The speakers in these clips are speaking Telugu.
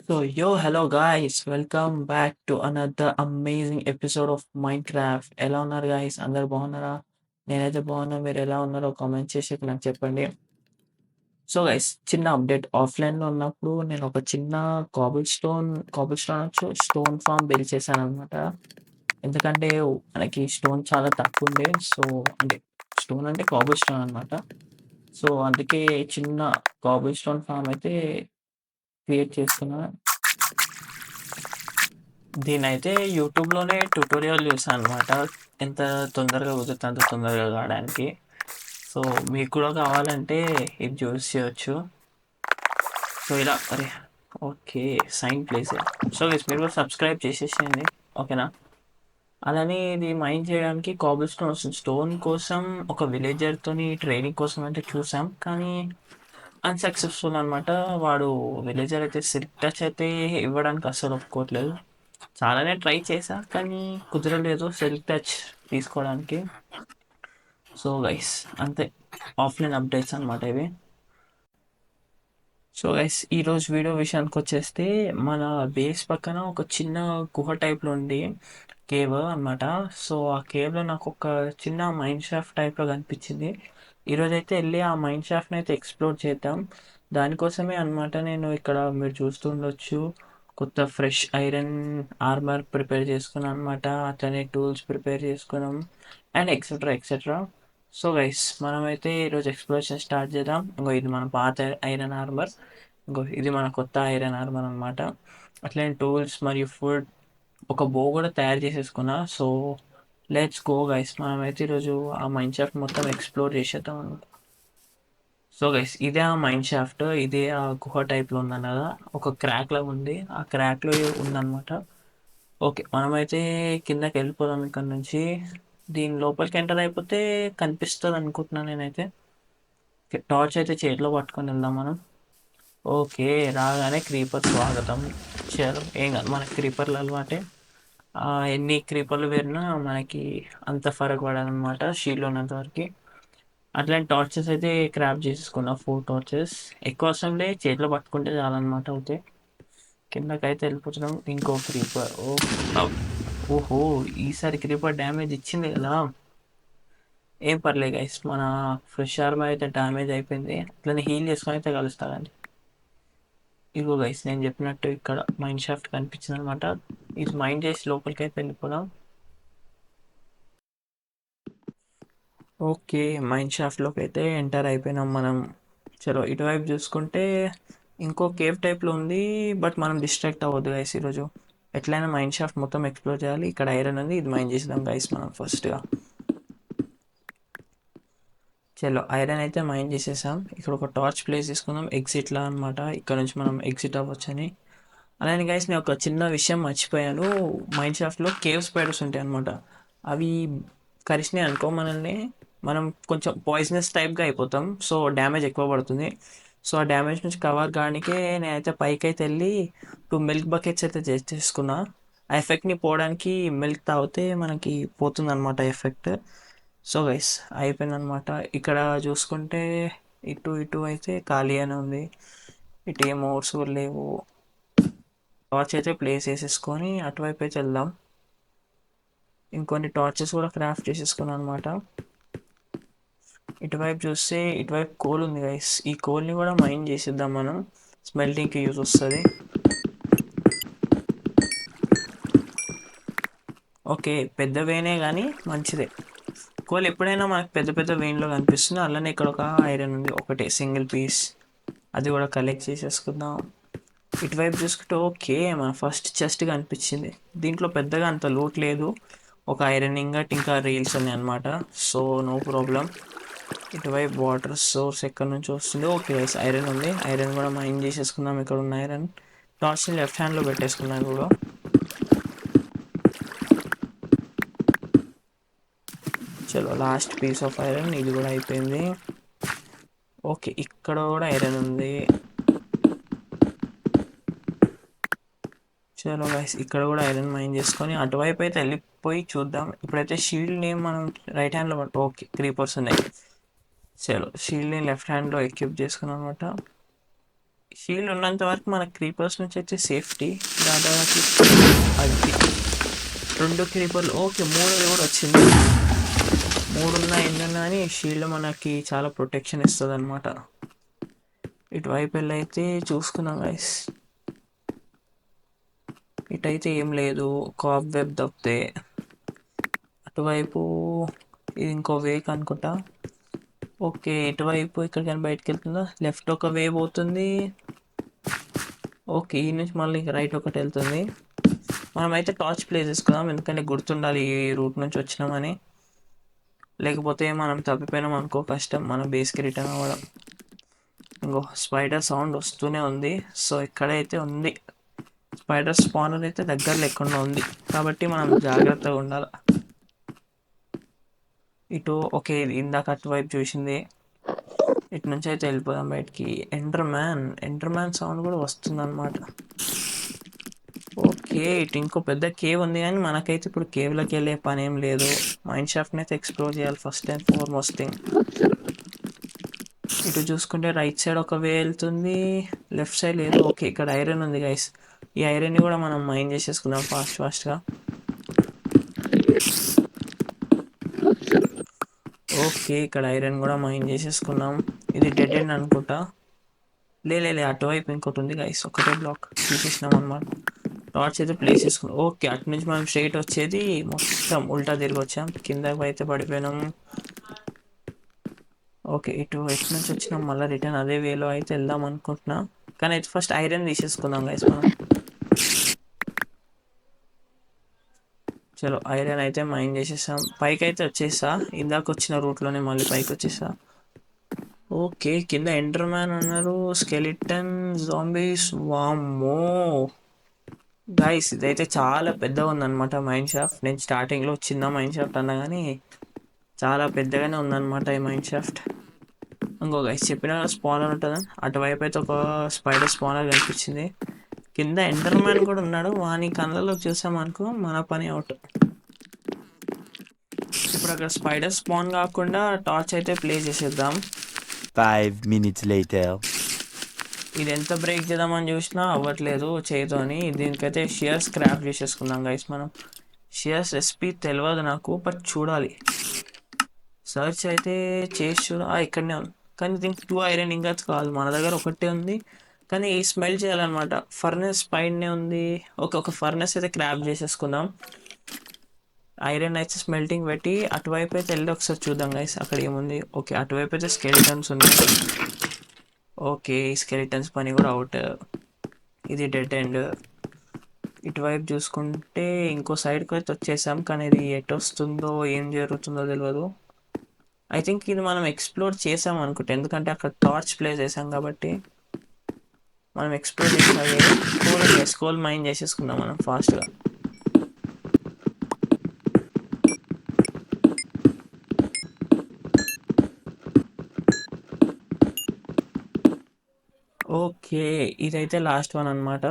Hello guys, welcome back to another amazing episode of Minecraft. ఎలా ఉన్నారు guys? అందరు బాగున్నారా? నేనైతే బాగున్నా. మీరు ఎలా ఉన్నారో కామెంట్ చేసి నాకు చెప్పండి. గైస్ చిన్న అప్డేట్ ఆఫ్‌లైన్‌లో ఉన్నప్పుడు నేను ఒక చిన్న కాబుల్ స్టోన్ అనొచ్చు స్టోన్ ఫార్మ్ బిల్డ్ చేశాననమాట. ఎందుకంటే మనకి స్టోన్ చాలా తక్కువుండే. అంటే స్టోన్ అంటే కాబుల్ స్టోన్ అనమాట. అందుకే చిన్న కాబుల్ స్టోన్ ఫార్మ్ అయితే క్రియేట్ చేసుకున్నా. దీన్నైతే యూట్యూబ్‌లోనే ట్యుటోరియల్ చూసాననమాట. ఎంత తొందరగా కుదిరితే అంత తొందరగా కావడానికి. సో, మీకు కూడా కావాలంటే ఇది చూసి చేయొచ్చు. ఇలా అరే! ఓకే. సైన్ ప్లేసే. గైస్ మీరు కూడా సబ్స్క్రైబ్ చేసేసేయండి. ఓకేనా? అలానే ఇది మైన్ చేయడానికి కాబుల్ స్టోన్ వస్తుంది. స్టోన్ కోసం ఒక విలేజర్‌తోని ట్రైనింగ్ కోసం అయితే చూసాం. కానీ అన్‌సక్సెస్‌ఫుల్ అనమాట. వాడు విలేజర్ అయితే సిల్క్ టచ్ అయితే ఇవ్వడానికి అస్సలు ఒప్పుకోవట్లేదు. చాలానే ట్రై చేశా. కానీ కుదరలేదు సిల్క్ టచ్ తీసుకోవడానికి. గైస్ అంతే. ఆఫ్‌లైన్ అప్డేట్స్ అనమాట ఇవి. గైస్ ఈరోజు వీడియో విషయానికొచ్చేస్తే మన బేస్ పక్కన ఒక చిన్న గుహ టైప్‌లో ఉంది. కేవ్ అనమాట. ఆ కేవ్‌లో నాకొక చిన్న మైన్ షాఫ్ట్ టైప్‌లో కనిపించింది. ఈరోజైతే ఎళ్లి ఆ మైన్ షాఫ్ట్‌ని అయితే ఎక్స్‌ప్లోర్ చేద్దాం. దానికోసమే అనమాట నేను ఇక్కడ మీరు చూస్తూ ఉండొచ్చు. కొత్త ఫ్రెష్ ఐరన్ ఆర్మర్ ప్రిపేర్ చేసుకున్నాను అనమాట. అట్లనే టూల్స్ ప్రిపేర్ చేసుకున్నాం. And etcetera etcetera. గైస్ మనమైతే ఈరోజు ఎక్స్‌ప్లోరేషన్ స్టార్ట్ చేద్దాం. ఇది మన పాత ఐరన్ ఆర్మర్. ఇది మన కొత్త ఐరన్ ఆర్మర్ అనమాట. అట్లనే టూల్స్ మరియు ఫుడ్ ఒక బో కూడా తయారు చేసేసుకున్నా. Let's go guys. మనమైతే ఈరోజు ఆ మైన్ షాఫ్ట్ మొత్తం ఎక్స్‌ప్లోర్ చేసేద్దాం. గైస్ ఇదే ఆ మైన్ షాఫ్ట్. ఇదే ఆ గుహ టైప్‌లో ఉందన్నా కదా! ఒక క్రాక్‌లా ఉంది. ఆ క్రాక్‌లో ఉందనమాట. ఓకే. మనమైతే కిందకెళ్ళిపోదాం ఇక్కడ నుంచి. దీని లోపలికి ఎంటర్ అయిపోతే కనిపిస్తదనుకుంటున్నా నేనైతే. టార్చ్ అయితే చేతిలో పట్టుకొని వెళ్దాం మనం. ఓకే. రాగానే క్రీపర్ స్వాగతం. చలో ఏం కాదు మనకి క్రీపర్లు అలవాటే. ఎన్ని క్రీపర్లు పేరినా మనకి అంత ఫరక్ పడదనమాట షీల్డ్ ఉన్నంత వరకి. అట్లాంటి టార్చెస్ అయితే క్రాఫ్ట్ చేసేసుకున్నా 4 టార్చెస్. ఎక్కువ అవసరం లే చేతిలో పట్టుకుంటే చాలన్నమాట అవుతాయి. కిందకైతే వెళ్ళిపోతున్నాం. ఇంకో క్రీపర్. ఓహో! ఈసారి క్రీపర్ డ్యామేజ్ ఇచ్చింది కదా! ఏం పర్లేదు గైస్. మన ఫ్రెష్ ఆర్మర్ అయితే డ్యామేజ్ అయిపోయింది. అట్లనే హీల్ చేసుకొని అయితే కలుస్తానండి. ఇదిగో గైస్ నేను చెప్పినట్టు ఇక్కడ మైన్ షాఫ్ట్ కనిపించింది అనమాట. ఇది మైన్ చేసి లోపలికి అయితే వెళ్ళిపోదాం. ఓకే. మైన్ షాఫ్ట్‌లోకి అయితే ఎంటర్ అయిపోయినాం మనం. చలో ఇటువైపు చూసుకుంటే ఇంకో కేవ్ టైప్‌లో ఉంది. బట్ మనం డిస్ట్రాక్ట్ అవ్వద్దు గైస్ ఈరోజు. ఎట్లైనా మైన్ షాఫ్ట్ మొత్తం ఎక్స్‌ప్లోర్ చేయాలి. ఇక్కడ ఐరన్ ఉంది. ఇది మైన్ చేసేద్దాం గైస్ మనం ఫస్ట్‌గా. చలో ఐరన్ అయితే మైన్ చేసేసాం. ఇక్కడ ఒక టార్చ్ ప్లేస్ చేసుకుందాం. ఎగ్జిట్‌లా అనమాట. ఇక్కడ నుంచి మనం ఎగ్జిట్ అవ్వచ్చని. అలానే గైస్ నేను ఒక చిన్న విషయం మర్చిపోయాను. మైన్ షాఫ్ట్‌లో కేవ్ స్పైడర్స్ ఉంటాయన్నమాట. అవి కరిచినాయి అనుకో మనల్ని, మనం కొంచెం పాయిజనస్ టైప్‌గా అయిపోతాం. డ్యామేజ్ ఎక్కువ పడుతుంది. ఆ డ్యామేజ్ నుంచి కవర్ కానీకే నేనైతే పైకైతే వెళ్ళి 2 మిల్క్ బకెట్స్ అయితే చేసుకున్నా. ఆ ఎఫెక్ట్‌ని పోవడానికి మిల్క్ తాగితే మనకి పోతుందన్నమాట ఎఫెక్ట్. గైస్ అయిపోయిందనమాట. ఇక్కడ చూసుకుంటే ఇటు ఇటు అయితే ఖాళీగానే ఉంది. ఇటు ఏం మోడ్స్ కూడా లేవు. టార్చ్ అయితే ప్లేస్ చేసేసుకొని అటువైపు అయితే వెళ్దాం. ఇంకొన్ని టార్చెస్ కూడా క్రాఫ్ట్ చేసేసుకున్నాను అనమాట. ఇటువైపు చూస్తే ఇటువైపు కోల్ ఉంది గైస్. ఈ కోల్ని కూడా మైన్ చేసేద్దాం మనం. స్మెల్టింగ్కి యూజ్ వస్తుంది. ఓకే పెద్ద వేనే కానీ మంచిదే. కోల్ ఎప్పుడైనా మనకు పెద్ద పెద్ద వెయిన్లో కనిపిస్తుంది. అలానే ఇక్కడ ఒక ఐరన్ ఉంది ఒకటే సింగిల్ పీస్. అది కూడా కలెక్ట్ చేసేసుకుందాం. ఇటువైపు చూసుకుంటే ఓకే మన ఫస్ట్ చెస్ట్ కనిపించింది. దీంట్లో పెద్దగా అంత లోట్ లేదు. ఒక ఐరన్ ఇంగట్ ఇంకా రీల్స్ ఉన్నాయి అనమాట. No problem. ఇటువైపు వాటర్ సోర్స్ ఎక్కడి నుంచి వస్తుంది. ఓకే ఐరన్ ఉంది. ఐరన్ కూడా మైన్ చేసేసుకుందాం. ఇక్కడ ఉన్న ఐరన్ టార్చ్ని లెఫ్ట్ హ్యాండ్లో పెట్టేసుకున్నాం ఇప్పుడు. చలో లాస్ట్ పీస్ ఆఫ్ ఐరన్ ఇది కూడా అయిపోయింది. ఓకే ఇక్కడ కూడా ఐరన్ ఉంది. చలో గైస్ ఇక్కడ కూడా ఐరన్ మైన్ చేసుకొని అటువైపు అయితే వెళ్ళిపోయి చూద్దాం. ఇప్పుడైతే షీల్డ్ని మనం రైట్ హ్యాండ్లో ఓకే క్రీపర్స్ ఉన్నాయి. చలో షీల్డ్ని లెఫ్ట్ హ్యాండ్లో ఎక్విప్ చేసుకున్నాం అనమాట. షీల్డ్ ఉన్నంత వరకు మన క్రీపర్స్ నుంచి అయితే సేఫ్టీ. దాదాపు అది 2 క్రీపర్లు. ఓకే, మూడోది కూడా వచ్చింది. 3 ఉన్నా ఎన్నున్నా అని షీల్డ్ మనకి చాలా ప్రొటెక్షన్ ఇస్తుంది అనమాట. ఇటువైపు వెళ్ళైతే చూసుకున్నాం గైస్. ఇటైతే ఏం లేదు, కాప్ వెబ్ తప్పితే. అటువైపు ఇది ఇంకో వే అనుకుంటా. ఓకే, ఇటువైపు ఇక్కడికైనా బయటకు వెళ్తుందా? లెఫ్ట్ ఒక వే పోతుంది. ఓకే, ఈ నుంచి మళ్ళీ రైట్ ఒకటి వెళ్తుంది. మనమైతే టార్చ్ ప్లే చేసుకుందాం, ఎందుకంటే గుర్తుండాలి ఈ రూట్ నుంచి వచ్చినామని. లేకపోతే మనం తప్పిపోయినాం అనుకో, కష్టం మన బేస్కి రిటర్న్ అవ్వడం. ఇంకో స్పైడర్ సౌండ్ వస్తూనే ఉంది. సో ఇక్కడైతే ఉంది స్పైడర్ స్పానర్, అయితే దగ్గరలో ఎక్కడో ఉంది కాబట్టి మనం జాగ్రత్తగా ఉండాలి. ఇటు ఓకే, ఇందాక అటువైపు చూసింది. ఇటు నుంచి అయితే వెళ్ళిపోదాం బయటికి. ఎండర్ మ్యాన్ సౌండ్ కూడా వస్తుందన్నమాట. ఓకే, ఇటు ఇంకో పెద్ద కేవ్ ఉంది, కానీ మనకైతే ఇప్పుడు కేవ్లోకి వెళ్ళే పని ఏం లేదు. మైన్ షాఫ్ట్ని అయితే ఎక్స్ప్లోర్ చేయాలి ఫస్ట్ అండ్ ఫార్మోస్ట్ థింగ్. ఇటు చూసుకుంటే రైట్ సైడ్ ఒక వే వెళ్తుంది, లెఫ్ట్ సైడ్ లేదు. ఓకే, ఇక్కడ ఐరన్ ఉంది గైస్. ఈ ఐరన్ని కూడా మనం మైన్ చేసేసుకుందాం ఫాస్ట్గా. ఓకే, ఇక్కడ ఐరన్ కూడా మైన్ చేసేసుకున్నాం. ఇది డెడ్ ఎండ్ అనుకుంటా. లే అటువైపు ఇంకోటి ఉంది గైస్, ఒకటే బ్లాక్ తీసేసినాం అనమాట. టార్చ్ అయితే ప్లేస్ చేసుకున్నాం. ఓకే, అటు నుంచి మనం స్ట్రైట్ వచ్చేది మొత్తం ఉల్టా తిరిగి వచ్చాం, కిందకి అయితే పడిపోయినాం. ఓకే, ఎటు నుంచి వచ్చినాం, మళ్ళీ రిటర్న్ అదే వేలో అయితే వెళ్దాం అనుకుంటున్నా. కానీ అయితే ఫస్ట్ ఐరన్ తీసేసుకుందాం గైస్ మనం. చలో, ఐరన్ అయితే మైన్ చేసేసాం. పైకి అయితే వచ్చేసా, ఇందాక వచ్చిన రూట్లోనే మళ్ళీ పైకి వచ్చేసా. ఓకే, కింద ఎండర్ మ్యాన్ ఉన్నారు, స్కెలిటన్, జాంబీస్. వామ్మో గైస్, ఇదైతే చాలా పెద్దగా ఉందన్నమాట మైన్ షాఫ్ట్. నేను స్టార్టింగ్లో చిన్న మైన్ షాఫ్ట్ అన్నా కానీ చాలా పెద్దగానే ఉందన్నమాట ఈ మైన్ షాఫ్ట్. ఇంకో గైస్ చెప్పిన స్పానర్ ఉంటుందని, అటువైపు అయితే ఒక స్పైడర్ స్పానర్ కనిపించింది. కింద ఎండర్ మ్యాన్ కూడా ఉన్నాడు, వాని కళ్ళలో చూసామనుకో మన పని అవుట్. ఇప్పుడు అక్కడ స్పైడర్ స్పాన్ కాకుండా టార్చ్ అయితే ప్లే చేసేద్దాం. 5 minutes later. ఇది ఎంత బ్రేక్ చేద్దామని చూసినా అవ్వట్లేదు చేతోని. దీనికైతే షియర్స్ క్రాఫ్ట్ చేసేసుకుందాం గైస్ మనం. షియర్స్ రెసిపీ తెలియదు నాకు, బట్ చూడాలి. సర్చ్ అయితే చేసి ఇక్కడనే ఉంది. కానీ దీనికి 2 ఐరన్ ఇంగట్స్ కాదు, మన దగ్గర ఒకటే ఉంది. కానీ స్మెల్ చేయాలన్నమాట. ఫర్నెస్ పైనే ఉంది. ఒక ఫర్నెస్ అయితే క్రాఫ్ట్ చేసేసుకుందాం. ఐరన్ అయితే స్మెల్టింగ్ పెట్టి అటువైపు అయితే వెళ్ళి ఒకసారి చూద్దాం గైస్ అక్కడ ఏముంది. ఓకే, అటువైపు అయితే స్కెలిటన్స్ ఉన్నాయి. ఓకే, స్కెలిటన్స్ పని కూడా అవుట్. ఇది డెడ్ ఎండ్. ఇటువైపు చూసుకుంటే ఇంకో సైడ్కి అయితే వచ్చేసాం, కానీ ఇది ఎటు వస్తుందో ఏం జరుగుతుందో తెలియదు. ఐ థింక్ ఇది మనం ఎక్స్ప్లోర్ చేసాం అనుకుంటా, ఎందుకంటే అక్కడ టార్చ్ ప్లేస్ చేసాం కాబట్టి మనం ఎక్స్ప్లోర్ చేసాం. కోల్ మైన్ చేసేసుకుందాం మనం ఫాస్ట్గా. ఓకే, ఇదైతే లాస్ట్ వన్ అనమాట.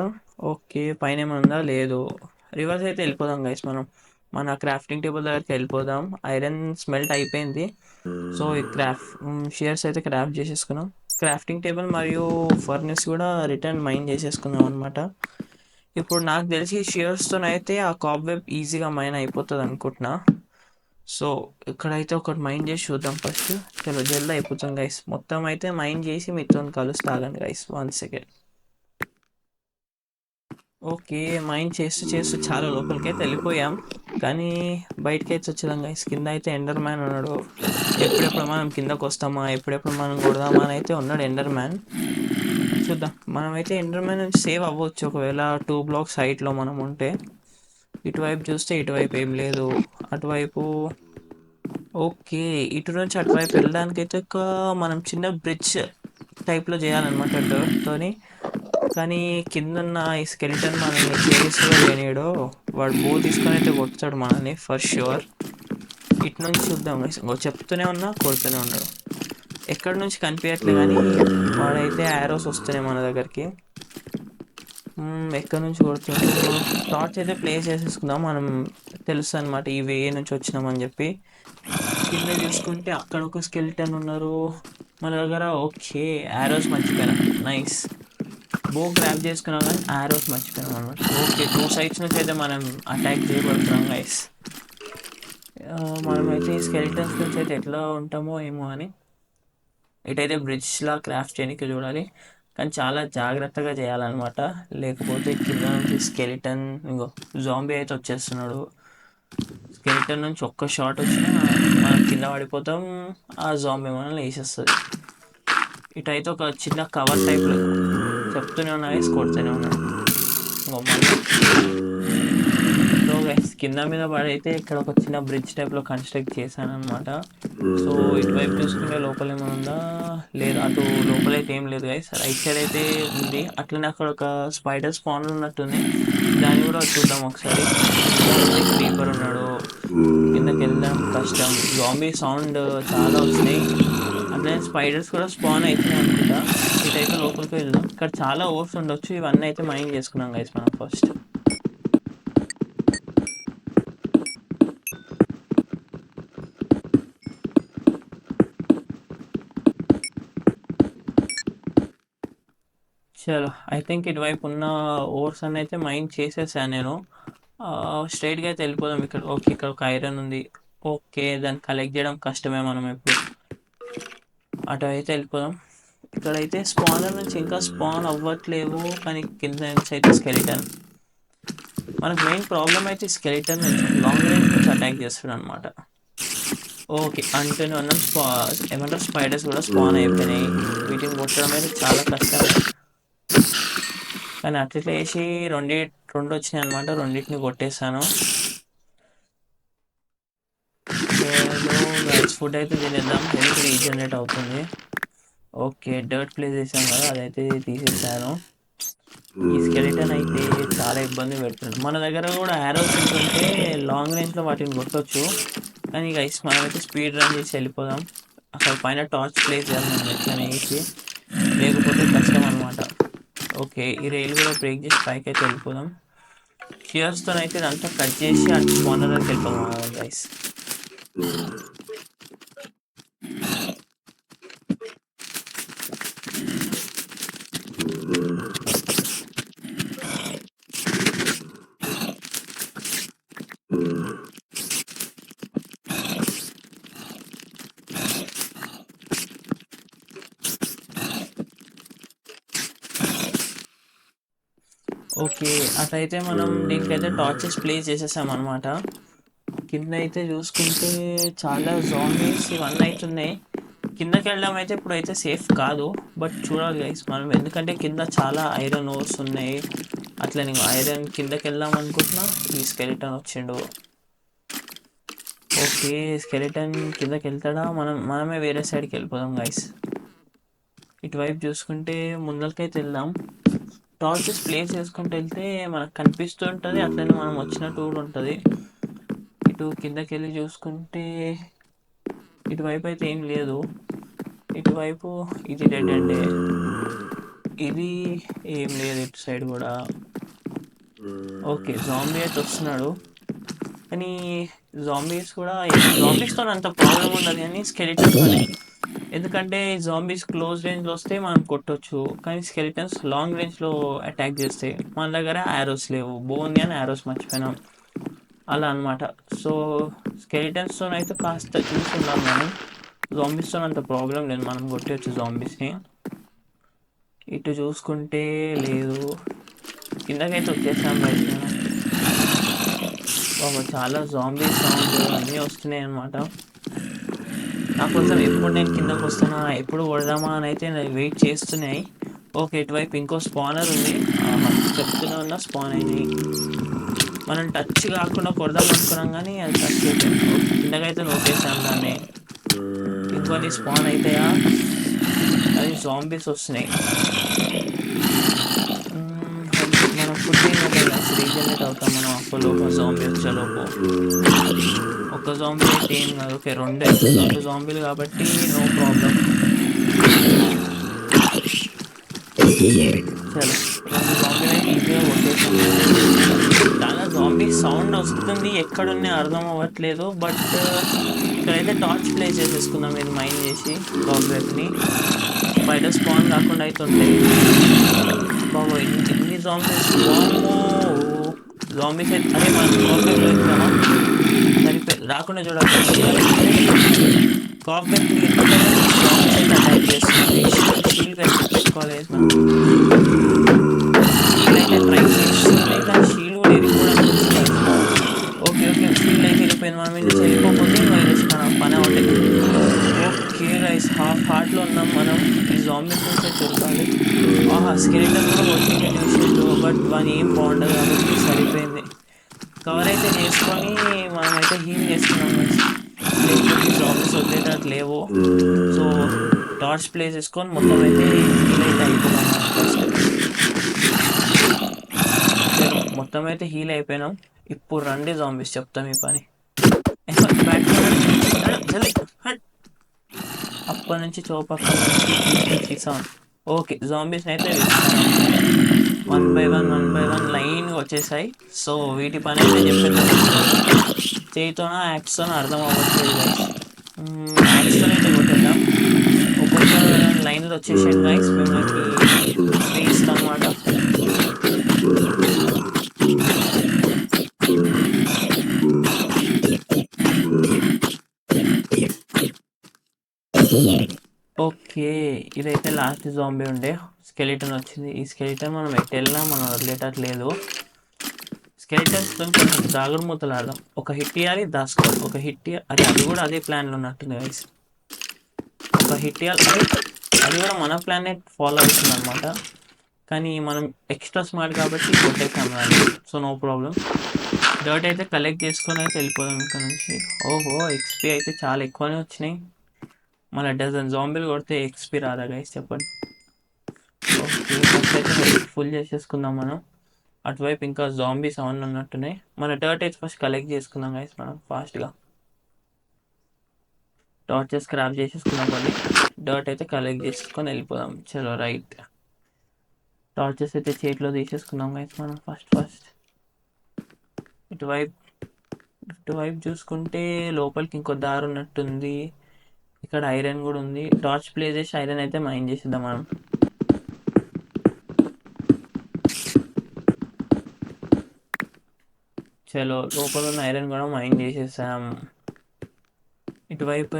ఓకే, పైన ఏమన్నా లేదు. రివర్స్ అయితే వెళ్ళిపోదాం గైస్ మనం. మన క్రాఫ్టింగ్ టేబుల్ దగ్గరికి వెళ్ళిపోదాం. ఐరన్ స్మెల్ట్ అయిపోయింది. సో ఈ షియర్స్ అయితే క్రాఫ్ట్ చేసేసుకున్నాం. క్రాఫ్టింగ్ టేబుల్ మరియు ఫర్నెస్ కూడా రిటర్న్ మైన్ చేసేసుకున్నాం అనమాట. ఇప్పుడు నాకు తెలిసి షియర్స్తోనైతే ఆ కాప్ వెబ్ ఈజీగా మైన్ అయిపోతుంది అనుకుంటున్నా. సో ఇక్కడైతే ఒకటి మైండ్ చేసి చూద్దాం ఫస్ట్. చలో, జల్దీ అయిపోతుంది గైస్. మొత్తం అయితే మైండ్ చేసి మీతో కలుస్తాగండి గైస్. 1 సెకండ్. ఓకే, మైండ్ చేస్తూ చాలా లోపలికి అయితే వెళ్ళిపోయాం, కానీ బయటకి అయితే వచ్చేదాం గైస్. కింద అయితే ఎండర్ మ్యాన్ ఉన్నాడు. ఎప్పుడెప్పుడు మనం కిందకు వస్తామా, ఎప్పుడెప్పుడు మనం కొడదామా అని అయితే ఉన్నాడు ఎండర్ మ్యాన్. చూద్దాం, మనమైతే ఎండర్ మ్యాన్ నుంచి సేవ్ అవ్వచ్చు ఒకవేళ 2 బ్లాక్స్ హైట్లో మనం ఉంటే. ఇటువైపు చూస్తే ఇటువైపు ఏం లేదు, అటువైపు. ఓకే, ఇటు నుంచి అటువైపు వెళ్ళడానికి అయితే మనం చిన్న బ్రిడ్జ్ టైప్లో చేయాలన్నమాట డర్ట్తోని. కానీ కిందన్న ఈ స్కెలిటన్ మనల్ని కేర్స్గా లేనియడో, వాడు బో తీసుకొని అయితే కొడతాడు మనల్ని ఫర్ ష్యూర్. ఇటు నుంచి చూద్దాం, చెప్తూనే ఉన్నా కొడుతూనే ఉన్నాడు. ఎక్కడి నుంచి కనిపించట్లే, కానీ వాడైతే యారోస్ వస్తున్నాయి మన దగ్గరికి. ఎక్కడి నుంచి కొడుతున్నాడు. టార్చ్ అయితే ప్లేస్ చేసేసుకుందాం మనం, తెలుసు అనమాట ఈ వే నుంచి వచ్చినామని చెప్పి. కింద చూసుకుంటే అక్కడ ఒక స్కెలిటన్ ఉన్నారు మన దగ్గర. ఓకే, యారోస్ మంచిగా నైస్. బో గ్రాప్ చేసుకున్నాం కానీ ఆరోస్ మర్చిపోయినాం అనమాట. ఓకే, 2 సైడ్స్ నుంచి అయితే మనం అటాక్ చేయబడుతున్నాం గైస్. మనమైతే ఈ స్కెలిటన్స్ నుంచి అయితే ఎట్లా ఉంటామో ఏమో అని. ఇటైతే బ్రిడ్జ్లా క్రాఫ్ట్ చేయడానికి చూడాలి, కానీ చాలా జాగ్రత్తగా చేయాలన్నమాట. లేకపోతే కింద నుంచి స్కెలిటన్ ఇంకో జాంబీ అయితే వచ్చేస్తున్నాడు. స్కెలిటన్ నుంచి ఒక్క షాట్ వచ్చినా మనం కింద పడిపోతాం, ఆ జాంబీ మనల్ని వేసేస్తుంది. ఇటైతే ఒక చిన్న కవర్ టైప్లో చెప్తూనే ఉన్నా గైస్, కొడుతూనే ఉన్నాడు. సో గైస్ కింద మీద పడైతే ఇక్కడ ఒక చిన్న బ్రిడ్జ్ టైప్లో కన్స్ట్రక్ట్ చేశాను అనమాట. సో ఇటువైపు చూసుకుంటే లోపల ఏమైనా ఉందా, లేదు అటు లోపలైతే ఏం లేదు గైస్. రైట్ సైడ్ అయితే ఉంది. అట్లనే అక్కడ ఒక స్పైడర్ స్పాన్ ఉన్నట్టుంది, దాన్ని కూడా చూద్దాం ఒకసారి. క్రీపర్ ఉన్నాడు, కిందకి వెళ్ళడం కష్టం. జాంబీ సౌండ్ చాలా వస్తున్నాయి, అట్లనే స్పైడర్స్ కూడా స్పాన్ అవుతున్నాయి అనుకుంటా. ఇటైతే లోపలికి వెళ్దాం. ఇక్కడ చాలా ఓర్స్ ఉండొచ్చు, ఇవన్నీ అయితే మైండ్ చేసుకున్నాం గైస్ మనం ఫస్ట్. చలో, ఐ థింక్ ఇటువైపు ఉన్న ఓర్స్ అని అయితే మైండ్ చేసేసాను నేను. స్ట్రైట్గా అయితే వెళ్ళిపోదాం. ఇక్కడ ఓకే, ఇక్కడ ఒక ఐరన్ ఉంది. ఓకే, దాన్ని కలెక్ట్ చేయడం కష్టమే మనం ఎప్పుడు. అటు అయితే వెళ్ళిపోదాం. ఇక్కడైతే స్పానర్ నుంచి ఇంకా స్పాన్ అవ్వట్లేవు, కానీ కింద నుంచి అయితే స్కెలిటన్. మనకు మెయిన్ ప్రాబ్లం అయితే స్కెలిటన్ నుంచి లాంగ్ రేంజ్ నుంచి అటాక్ చేస్తాడు అనమాట. ఓకే, అంటూనే ఉన్నాం. ఏమంటారు, స్పైడర్స్ కూడా స్పాన్ అయిపోయినాయి. వీటిని కొట్టడం అయితే చాలా కష్టం, కానీ అట్లా వేసి రెండు వచ్చినాయి అనమాట. రెండింటిని కొట్టేసాను. ఫుడ్ అయితే తినేద్దాం, హెల్త్ రీజనరేట్ అవుతుంది. ఓకే, డర్ట్ ప్లేస్ చేసాం కదా, అదైతే తీసేసాను. ఈ స్కెలిటన్ అయితే చాలా ఇబ్బంది పెడుతుంది. మన దగ్గర కూడా యారోస్ ఉంటుంటే లాంగ్ రేంజ్లో వాటిని కొట్టవచ్చు, కానీ గైస్ మనమైతే స్పీడ్ రన్ చేసి వెళ్ళిపోదాం. అక్కడ పైన టార్చ్ ప్లేస్ చేయాలి మనం ఎట్లనే వేసి, లేకపోతే కష్టం అనమాట. ఓకే, ఈ రైలు కూడా బ్రేక్ చేసి పైకి అయితే వెళ్ళిపోదాం. షియర్స్తో అయితే ఇదంతా కట్ చేసి అటు స్పానర్కి వెళ్ళిపోదాం గైస్. ఓకే, అటైతే మనం దీనికైతే టార్చెస్ ప్లేస్ చేసేసాం అనమాట. కింద అయితే చూసుకుంటే చాలా జాంబీస్ ఇవన్నీ అవుతున్నాయి. కిందకి వెళ్ళడం అయితే ఇప్పుడైతే సేఫ్ కాదు, బట్ చూడాలి గైస్ మనం, ఎందుకంటే కింద చాలా ఐరన్ ఓర్స్ ఉన్నాయి. అట్లా నేను ఐరన్ కిందకి వెళ్దాం అనుకుంటున్నా, ఈ స్కెలిటన్ వచ్చిండు. ఓకే, స్కెలిటన్ కిందకి వెళ్తాడా, మనమే వేరే సైడ్కి వెళ్ళిపోదాం గైస్. ఇటువైపు చూసుకుంటే ముందరికైతే వెళ్దాం. టార్చెస్ ప్లేస్ చేసుకుంటూ వెళ్తే మనకు కనిపిస్తూ ఉంటుంది, అట్లనే మనం వచ్చినట్టు కూడా ఉంటుంది. ఇటు కిందకి వెళ్ళి చూసుకుంటే ఇటువైపు అయితే ఏం లేదు. ఇటువైపు ఇది డెడ్ అండ్ ఇది ఏం లేదు, ఇటు సైడ్ కూడా. ఓకే, జాంబీ అయితే వస్తున్నాడు, కానీ జాంబీస్తో అంత ప్రాబ్లం ఉండదు, కానీ స్కెలిటన్స్, ఎందుకంటే జాంబీస్ క్లోజ్ రేంజ్లో వస్తే మనం కొట్టొచ్చు, కానీ స్కెలిటన్స్ లాంగ్ రేంజ్లో అటాక్ చేస్తే మన దగ్గర యారోస్ లేవు. బోన్ అని యారోస్ మర్చిపోయినాం, అలా అనమాట. సో స్కెలిటన్స్తో అయితే కాస్త చూసుకున్నాం మనం. జాంబీస్తో అంత ప్రాబ్లం లేదు, మనం కొట్టవచ్చు జాంబీస్ని. ఇటు చూసుకుంటే లేదు, కిందకైతే వచ్చేసాం బయట. చాలా జాంబీ సౌండ్ అన్నీ వస్తున్నాయి అన్నమాట. నాకోసం ఎప్పుడు నేను కిందకు వస్తున్నా, ఎప్పుడు కొడదామా అని అయితే వెయిట్ చేస్తున్నాయి. ఓకే, ఇటువైపు ఇంకో స్పానర్ ఉంది, చెప్తూనే ఉన్నా స్పాన్ అయింది. మనం టచ్ కాకుండా కొడదాం అనుకున్నాం, కానీ అది టచ్ అయిపోయింది. కిందకైతే నోకేసాం దాన్ని. ఇంకొన్ని స్పాన్ అవుతాయా, అది జాంబీస్ వస్తున్నాయి. మనం ఫుడ్ రీజనరేట్ అవుతాం మనం అప్పలోపు, జాంబీ వచ్చేలోపు. ఒక జాంబీ అయితే ఏం కాదు, ఓకే రెండు జాంబీలు కాబట్టి నో ప్రాబ్లం. సరే, 2 జాంబీలు అయితే ఈజీగా కొట్టేసాం. చాలా జాంబీ సౌండ్ వస్తుంది, ఎక్కడున్నాయి అర్థం అవ్వట్లేదు. బట్ ఇక్కడైతే టార్చ్ ప్లేస్ చేసేసుకుందాం, ఇది మైండ్ చేసి ప్రోగ్రెస్ని. స్పైడర్ స్పాన్ కాకుండా అయితే ఉంటాయి. బాబు ఎన్ని జాంబీస్, వామ్మో జాంబీస్ అయితే. అరే మనం కాఫ్ బ్యాక్ వెళ్తామా? సరిపోయి రాకుండా చూడాలి. కాఫ్ బ్యాక్ లేకపోతే జాంబీస్ అయితే అటాక్ చేస్తున్నాయి. షీల్డ్ పెట్టుకోవాలి మనం. షీల్డ్ అయితే ట్రై చేస్తుంది కానీ షీల్డ్ కూడా ఇరిగిపోవడానికి వచ్చింది. ఓకే షీల్డ్ అయితే వెళ్ళిపోయింది. మనం ఇది వెళ్ళిపోతే మన పని అవుతాయి. ఓకే గైస్, హాఫ్ హార్ట్లో ఉన్నాం మనం. ఈ జాంబీస్ నుంచి దొరకాలి. స్కెలిటన్ కూడా కొట్టింది చూసిండు, బట్ వాని ఏం బాగుండదు కాబట్టి సరిపోయింది. కవర్ అయితే చేసుకొని మనమైతే హీల్ చేసుకున్నాం గైస్. లేకపోతే జాంబీస్ వదిలేటట్టు లేవు. సో టార్చ్ ప్లేస్ చేసుకొని మొత్తం అయితే హీల్ అయితే అయిపోయినాం ఫస్ట్. మొత్తం అయితే హీల్ అయిపోయినాం. ఇప్పుడు రండి జాంబీస్, చెప్తాం ఈ పని. అప్పటి నుంచి చౌపక్క సౌండ్. ఓకే జాంబీస్ అయితే వన్ బై వన్ లైన్గా వచ్చేసాయి. సో వీటి పని అయితే చెప్పేద్దాం. చేయితోనా యాక్స్తోనా అర్థం అవ్వట్లేదు గైస్. యాక్స్తో అయితే కొట్టేద్దాం. ఒక్కొక్క లైన్లో వచ్చేసాయి గైస్. మిమ్మల్ని ఇస్తాం అనమాట. ఓకే ఇదైతే లాస్ట్ జాంబీ ఉండే. స్కెలిటన్ వచ్చింది. ఈ స్కెలిటన్ మనం ఎట్టు వెళ్ళినా మనం వదిలేటట్లేదు. స్కెలిటన్స్ కొంచెం జాగ్రత్తలు ఆడదాం. ఒక హిట్ ఇవ్వాలి, దాచుకోవాలి. ఒక హిట్ అది కూడా అదే ప్లాన్లో ఉన్నట్టుంది గైస్. ఒక హిట్ ఇవ్వాలి, అది కూడా మన ప్లానే ఫాలో అవుతుంది అనమాట. కానీ మనం ఎక్స్ట్రా స్మార్ట్ కాబట్టి కొట్టేసాం దాన్ని. So no problem. డర్ట్ అయితే కలెక్ట్ చేసుకొని అయితే వెళ్ళిపోదాం ఇక్కడ నుంచి. ఓహో ఎక్స్పీ అయితే చాలా ఎక్కువనే వచ్చినాయి. మన డజన్ జాంబీలు కొడితే ఎక్స్పీ రాదా గైస్ చెప్పండి. ఓకే ఫస్ట్ అయితే ఫుల్ చేసేసుకుందాం మనం. అటువైపు ఇంకా జాంబీస్ అవన్నీ ఉన్నట్టున్నాయి. మన డర్ట్ అయితే ఫస్ట్ కలెక్ట్ చేసుకుందాం గైస్ మనం ఫాస్ట్గా. టార్చెస్ క్రాఫ్ట్ చేసేసుకుందాం కొన్ని. డర్ట్ అయితే కలెక్ట్ చేసుకొని వెళ్ళిపోదాం. చలో రైట్. టార్చెస్ అయితే చేతిలో తీసేసుకుందాం గైస్ మనం ఫస్ట్. ఇటువైపు చూసుకుంటే లోపలికి ఇంకో దారి ఉన్నట్టుంది. ఇక్కడ ఐరన్ కూడా ఉంది. టార్చ్ ప్లేస్ చేసి ఐరన్ అయితే మైన్ చేసేద్దాం మనం. చలో లోపల ఉన్న ఐరన్ కూడా మైన్ చేసేసాం. ఇటువైపు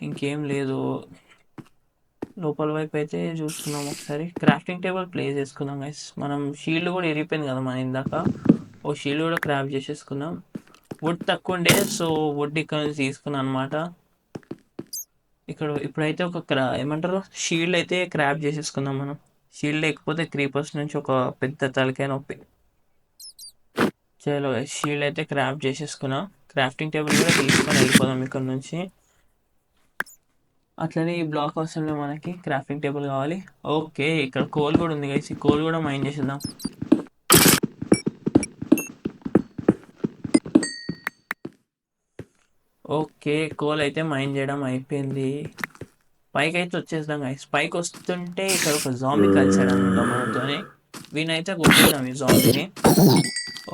ఇంకేం లేదు. లోపల వైపు అయితే చూసుకుందాం ఒకసారి. క్రాఫ్టింగ్ టేబుల్ ప్లేస్ చేసుకుందాం గైస్. మనం షీల్డ్ కూడా ఇరిగిపోయింది కదా మన ఇందాక. ఓ షీల్డ్ కూడా క్రాఫ్ట్ చేసేసుకుందాం. వుడ్ తక్కువ ఉండే సో వుడ్ ఇక్కడ నుంచి తీసుకున్నాం అనమాట. ఇక్కడ ఇప్పుడైతే ఏమంటారు షీల్డ్ అయితే క్రాఫ్ట్ చేసేసుకుందాం మనం. షీల్డ్ లేకపోతే క్రీపర్స్ నుంచి ఒక పెద్ద తలకాయ నొప్పి. చలో షీల్డ్ అయితే క్రాఫ్ట్ చేసేసుకున్నాం. క్రాఫ్టింగ్ టేబుల్ కూడా తీసుకొని వెళ్ళిపోదాం ఇక్కడ నుంచి. అట్లనే ఈ బ్లాక్ అవసరంలో మనకి క్రాఫ్టింగ్ టేబుల్ కావాలి. ఓకే ఇక్కడ కోల్ కూడా ఉంది గైస్. ఈ కోల్ కూడా మైన్ చేసేద్దాం. ఓకే కోల్ అయితే మైన్ చేయడం అయిపోయింది. పైకి అయితే వచ్చేద్దాం గైస్. పైకి వస్తుంటే ఇక్కడ ఒక జాంబీ కలిసాడు అనమాట మనతోనే. వీనైతే కొట్టేద్దాం ఈ జాంబీని.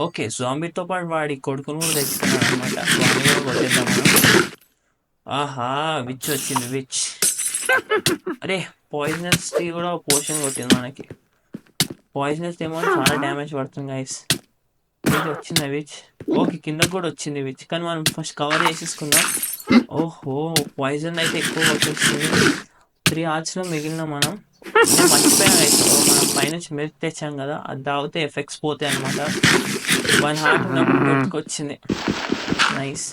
ఓకే జాంబీతో పాటు వాడి కొడుకును కూడా తెచ్చుకున్నాడు అనమాట. వాడిని కూడా కొట్టేద్దాం మనం. ఆహా విచ్ వచ్చింది విచ్. అరే పాయిజనస్ టీ కూడా పోషన్ కొట్టింది మనకి. పాయిజనస్ ఏమో చాలా డ్యామేజ్ పడుతుంది గైస్. ఇది వచ్చింది విచ్. ఓకే కిందకు కూడా వచ్చింది విచ్. కానీ మనం ఫస్ట్ కవర్ చేసేసుకుందాం. ఓహో పాయిజన్ అయితే ఎక్కువ వచ్చేస్తుంది. 3 ఆర్ట్స్లో మిగిలిన మనం. నేను మర్చిపోయాను గైస్. మనం పైనుంచి మిల్క్ తెచ్చాం కదా, అది తాగితే ఎఫెక్ట్స్ పోతాయి అనమాట. 1 హార్ట్ ఉన్నప్పుడు పెట్టుకొచ్చింది. నైస్.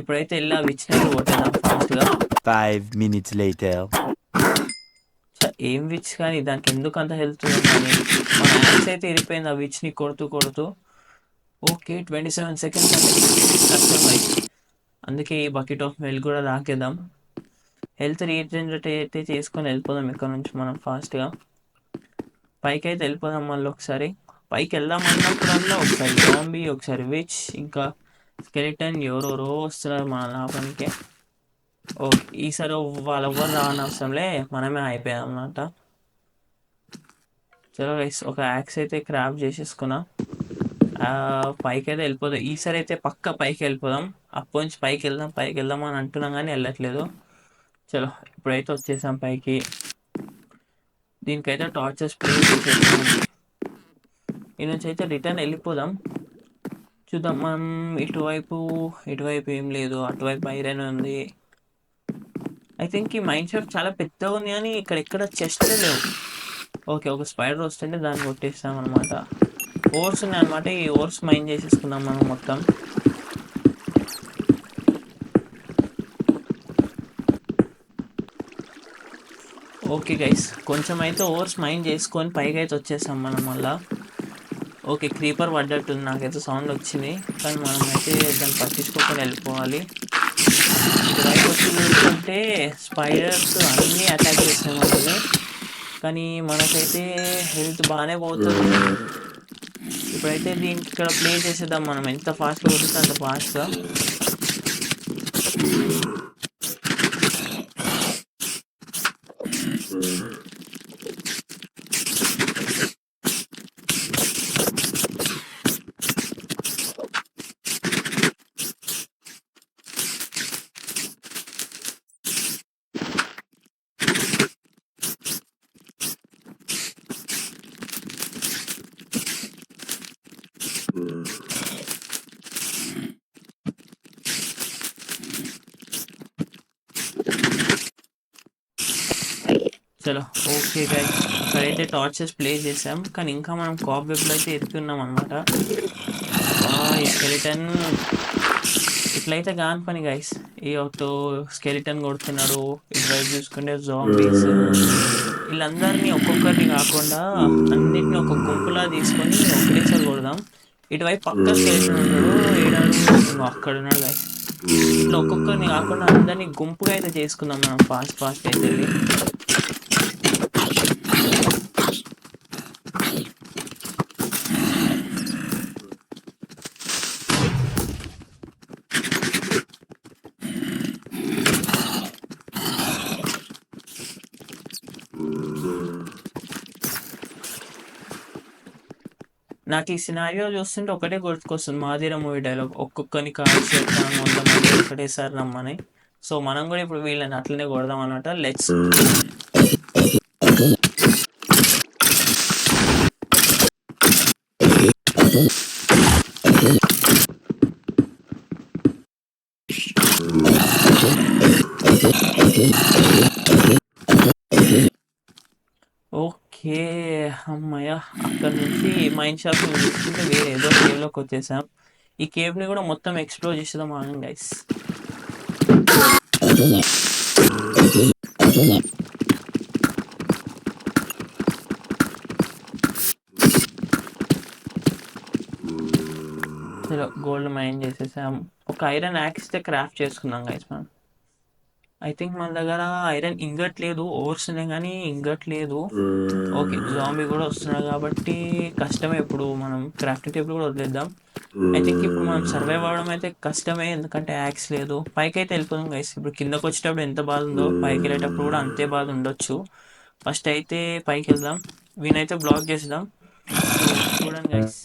ఇప్పుడైతే వెళ్ళి ఆ విచ్ అయితే కొట్టేద్దాం ఫాస్ట్గా. 5 minutes later. ఏం విచ్ కానీ దానికి ఎందుకు అంత హెల్త్ కానీ మన యాక్స్ అయితే ఇరిపోయింది ఆ విచ్ని కొడుతూ. ఓకే 27 సెకండ్స్ అంటే కష్టం అయితే. అందుకే ఈ బకెట్ ఆఫ్ మిల్క్ కూడా రాకేద్దాం. హెల్త్ రీజనరేట్ అయితే చేసుకొని వెళ్ళిపోదాం ఇక్కడ నుంచి మనం ఫాస్ట్గా. పైకి అయితే వెళ్ళిపోదాం మళ్ళీ ఒకసారి. పైకి వెళ్దాం అన్నప్పుడల్లా ఒకసారి జాంబీ, ఒకసారి విచ్, ఇంకా స్కెలిటన్ ఎవరెవరో వస్తున్నారు మన లాభానికి. ఓకే ఈసారి వాళ్ళు ఎవ్వరు రావని అవసరంలే, మనమే అయిపోయాం అన్నమాట. చలో గైస్ ఒక యాక్స్ అయితే క్రాఫ్ట్ చేసేసుకున్నాం. పైకి అయితే వెళ్ళిపోదాం. ఈసారి అయితే పక్క పైకి వెళ్ళిపోదాం. అప్పటి నుంచి పైకి వెళ్దాం అని అంటున్నాం కానీ వెళ్ళట్లేదు. చలో ఇప్పుడైతే వచ్చేసాం పైకి. దీనికైతే టార్చెస్ ప్లే చేసేసాం. ఈ నుంచి అయితే రిటర్న్ వెళ్ళిపోదాం. చూద్దాం మనం ఇటువైపు ఏం లేదు, అటువైపు ఐరన్ ఉంది. ఐ థింక్ ఈ మైన్ షాఫ్ట్ చాలా పెద్దగా ఉంది కానీ ఇక్కడ ఎక్కడ చెస్ట్లే లేవు. ఓకే, ఒక స్పైడర్ వస్తుంటే దాన్ని కొట్టేస్తాం అనమాట. ఓర్స్ ఉన్నాయి అనమాట, ఈ ఓర్స్ మైన్ చేసేసుకుందాం మనం మొత్తం. ఓకే గైస్, కొంచెం అయితే ఓర్స్ మైన్ చేసుకొని పైకి అయితే వచ్చేసాం మనం మళ్ళా. ఓకే, క్రీపర్ పడ్డట్టుంది, నాకైతే సౌండ్ వచ్చింది, కానీ మనం అయితే దాన్ని పట్టించుకోకుండా వెళ్ళిపోవాలి. ఇటువైపు వచ్చి చూసుకుంటే స్పైడర్స్ అన్నీ అటాక్ చేస్తాయి మనల్ని, కానీ మనకైతే హెల్త్ బాగానే పోతుంది. ఇప్పుడైతే దీనికి ఇక్కడ ప్లే చేసేద్దాం మనం, ఎంత ఫాస్ట్గా కొడితే అంత ఫాస్ట్గా. చలో ఓకే గైస్, ఇక్కడైతే టార్చెస్ ప్లే చేసాం, కానీ ఇంకా మనం కాప్ వెబ్లో అయితే ఎత్తి ఉన్నాం అనమాట. ఈ స్కెలిటన్ ఇట్లయితే కాని పని గైస్. ఈ ఒక స్కెలిటన్ కొడుతున్నాడు, ఇటువైపు చూసుకుంటే జాంబీస్. వీళ్ళందరినీ ఒక్కొక్కరిని కాకుండా అన్నిటిని ఒక గుంపులా తీసుకొని ఒకటేసారి కొడదాం. ఇటువైపు పక్క స్కెలిటన్ ఉన్నాడు, ఏడాడు అక్కడ ఉన్నాడు గైస్. ఇట్లా ఒక్కొక్కరిని కాకుండా అందరినీ గుంపుగా అయితే చేసుకుందాం మనం, ఫాస్ట్ అయితే వెళ్ళి. నాకు ఈ సినారియో చూస్తుంటే ఒకటే గుర్తుకొస్తుంది, మాదిర మూవీ డైలాగ్, ఒక్కొక్కరిని కాల్ చేస్తాను 100 మంది ఒకటేసారి రమ్మని. సో మనం కూడా ఇప్పుడు వీళ్ళని అట్లనే కొడదాం అన్నమాట. Let's okay. అమ్మయ్య, అక్కడ నుంచి మైన్ షాప్ చూసుకుంటే వేరే ఏదో కేవ్లోకి వచ్చేసాం. ఈ కేవ్ని కూడా మొత్తం ఎక్స్ప్లోర్ చేసేద్దాం ఆగండి గైస్. చలో గోల్డ్ మైన్ చేసేసాం. ఒక ఐరన్ యాక్స్ అయితే క్రాఫ్ట్ చేసుకుందాం గైస్ మనం. ఐ థింక్ మన దగ్గర ఐరన్ ఇంగట్ లేదు, ఓర్స్ ఉన్నాయి కానీ ఇంగట్ లేదు. ఓకే, జాంబీ కూడా వస్తున్నాడు కాబట్టి కష్టమే, ఇప్పుడు మనం క్రాఫ్టింగ్ టేబుల్ కూడా వదిలేద్దాం. ఐ థింక్ ఇప్పుడు మనం సర్వైవ్ అవ్వడం అయితే కష్టమే, ఎందుకంటే యాక్స్ లేదు. పైకి అయితే వెళ్ళిపోదాం గైస్. ఇప్పుడు కిందకు వచ్చేటప్పుడు ఎంత బాధ ఉందో పైకి వెళ్ళేటప్పుడు కూడా అంతే బాధ ఉండొచ్చు. ఫస్ట్ అయితే పైకి వెళ్దాం, వీనైతే బ్లాక్ చేద్దాం. చూడండి గైస్.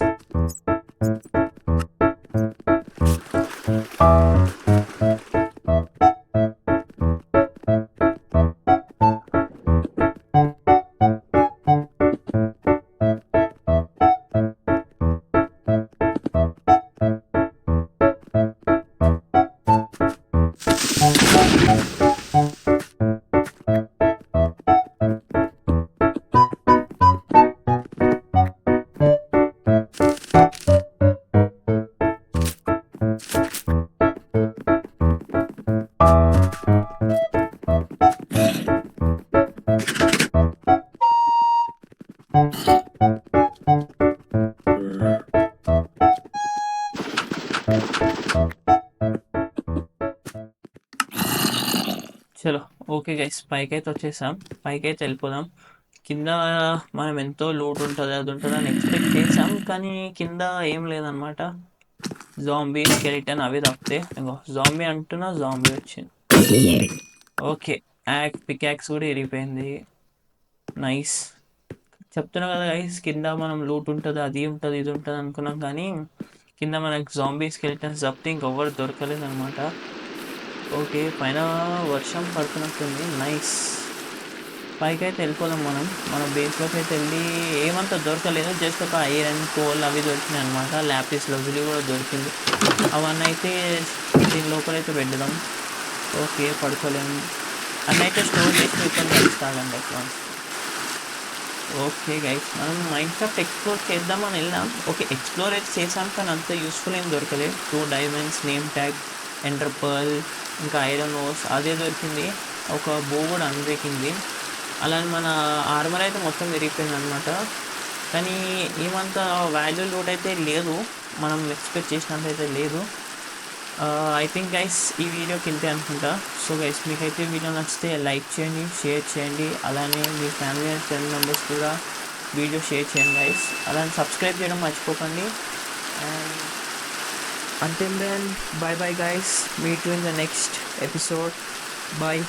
చలో ఓకే గైస్, పైకైతే వచ్చేసాం. పైకైతే వెళ్ళిపోదాం. కింద మనం ఎంతో లూట్ ఉంటుంది, అది ఉంటుంది అని ఎక్స్పెక్ట్ చేసాం, కానీ కింద ఏం లేదనమాట. జాంబీ స్కెలిటన్ అవి తప్పితే, ఇంకో జాంబీ అంటున్నా, జాంబీ వచ్చింది. ఓకే, పికాక్స్ కూడా ఇరిగిపోయింది. నైస్. చెప్తున్నా కదా గైస్, కింద మనం లూట్ ఉంటుంది, అది ఉంటుంది, ఇది ఉంటుంది అనుకున్నాం, కానీ కింద మనకు జాంబీ స్కెలిటన్స్ తప్పితే ఇంకెవ్వరు దొరకలేదు అనమాట. ఓకే, పైన వర్షం పడుతున్నట్టుంది. నైస్. పైకి అయితే వెళ్ళిపోదాం మన బేస్లోకి అయితే వెళ్ళి ఏమంత దొరకలేదు, జస్ట్ ఒక ఐరన్ కోల్ అవి దొరికినాయి అనమాట. ల్యాపిస్ లజులి కూడా దొరికింది. అవన్నీ అయితే దీని లోపలైతే పెడదాం. ఓకే, పడుకోలేము అన్నీ అయితే స్టోర్ చేసి మీతో కలుస్తాగండి అడ్వాన్స్. ఓకే గైస్, మనం మైన్క్రాఫ్ట్ ఎక్స్ప్లోర్ చేద్దామని వెళ్ళాం. ఓకే, ఎక్స్ప్లోర్ అయితే చేసాం కానీ అంత యూస్ఫుల్ ఏం దొరకలేదు. 2 diamonds, name tag, Ender pearl, ఇంకా ఐరన్ ఓస్ అదే దొరికింది. ఒక బో కూడా అన్బ్రేకింగ్ది. అలానే మన ఆర్మర్ అయితే మొత్తం విరిగిపోయింది అనమాట. కానీ ఏమంత వాల్యూ లోడ్ అయితే లేదు, మనం ఎక్స్పెక్ట్ చేసినంత అయితే లేదు. ఐ థింక్ గైస్ ఈ వీడియోకి ఇంతే అనుకుంటా. సో గైస్, మీకైతే వీడియో నచ్చితే లైక్ చేయండి, షేర్ చేయండి. అలానే మీ ఫ్యామిలీ అండ్ ఫ్రెండ్ మెంబర్స్ కూడా వీడియో షేర్ చేయండి గైస్. అలానే సబ్స్క్రైబ్ చేయడం మర్చిపోకండి. And until then, bye bye guys, meet you in the next episode. Bye.